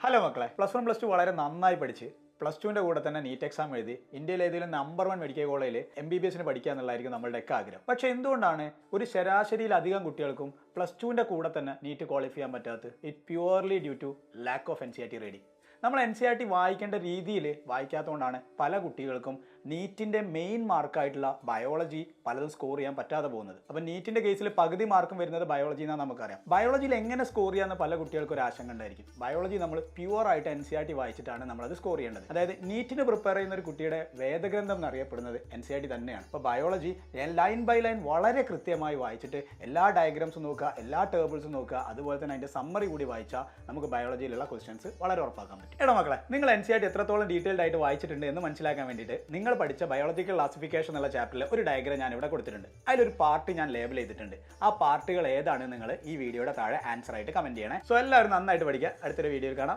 Hello മക്കളെ, plus 1 plus 2 വളരെ നന്നായി പഠിച്ച് പ്ലസ് ടുവിൻ്റെ കൂടെ തന്നെ നീറ്റ് എക്സാം എഴുതി ഇന്ത്യയിലെ ഏതെങ്കിലും നമ്പർ 1 മെഡിക്കൽ കോളേജിൽ MBBS പഠിക്കുക എന്നുള്ളതായിരിക്കും നമ്മളുടെയൊക്കെ ആഗ്രഹം. പക്ഷേ എന്തുകൊണ്ടാണ് ഒരു ശരാശരിയിലധികം കുട്ടികൾക്കും പ്ലസ് ടുവിൻ്റെ കൂടെ തന്നെ നീറ്റ് ക്വാളിഫൈ ചെയ്യാൻ പറ്റാത്തത്? It purely due to lack of NCERT reading. നമ്മൾ NCERT വായിക്കേണ്ട രീതിയിൽ വായിക്കാത്തതുകൊണ്ടാണ് പല കുട്ടികൾക്കും നീറ്റിൻ്റെ മെയിൻ മാർക്കായിട്ടുള്ള ബയോളജി പലതും സ്കോർ ചെയ്യാൻ പറ്റാതെ പോകുന്നത്. അപ്പം നീറ്റിൻ്റെ കേസിൽ പകുതി മാർക്കും വരുന്നത് ബയോളജി എന്നാണ് നമുക്കറിയാം. ബയോളജിയിൽ എങ്ങനെ സ്കോർ ചെയ്യാമെന്ന് പല കുട്ടികൾക്കും ഒരു ആശങ്ക ഉണ്ടായിരിക്കും. ബയോളജി നമ്മൾ പ്യുവറായിട്ട് NCERT വായിച്ചിട്ടാണ് നമ്മളത് സ്കോർ ചെയ്യേണ്ടത്. അതായത് നീറ്റിന് പ്രിപ്പയർ ചെയ്യുന്ന ഒരു കുട്ടിയുടെ വേദഗ്രന്ഥം എന്നറിയപ്പെടുന്നത് NCERT തന്നെയാണ്. അപ്പോൾ ബയോളജി ലൈൻ ബൈ ലൈൻ വളരെ കൃത്യമായി വായിച്ചിട്ട് എല്ലാ ഡയഗ്രാംസും നോക്കുക, എല്ലാ ടേബിൾസും നോക്കുക, അതുപോലെ തന്നെ അതിൻ്റെ സമ്മറി കൂടി വായിച്ചാൽ നമുക്ക് ബയോളജിയിലുള്ള ക്വസ്റ്റ്യൻസ് വളരെ ഉറപ്പാക്കാൻ പറ്റും. എടാ മക്കളെ, നിങ്ങൾ NCERT എത്രത്തോളം ഡീറ്റെയിൽഡ് ആയിട്ട് വായിച്ചിട്ടുണ്ട് എന്ന് മനസ്സിലാക്കാൻ വേണ്ടിയിട്ട് നിങ്ങൾ പഠിച്ച ബയോളജിക്കൽ ക്ലാസിഫിക്കേഷൻ എന്നുള്ള ചാപ്റ്ററിൽ ഒരു ഡയഗ്രാം ഞാൻ ഇവിടെ കൊടുത്തിട്ടുണ്ട്. അതിലൊരു പാർട്ട് ഞാൻ ലേബൽ ചെയ്തിട്ടുണ്ട്. ആ പാർട്ടുകൾ ഏതാണ് നിങ്ങൾ ഈ വീഡിയോയുടെ താഴെ ആൻസർ ആയിട്ട് കമന്റ് ചെയ്യണേ. സോ എല്ലാവരും നന്നായിട്ട് പഠിക്കുക. അടുത്തൊരു വീഡിയോയിൽ കാണാം.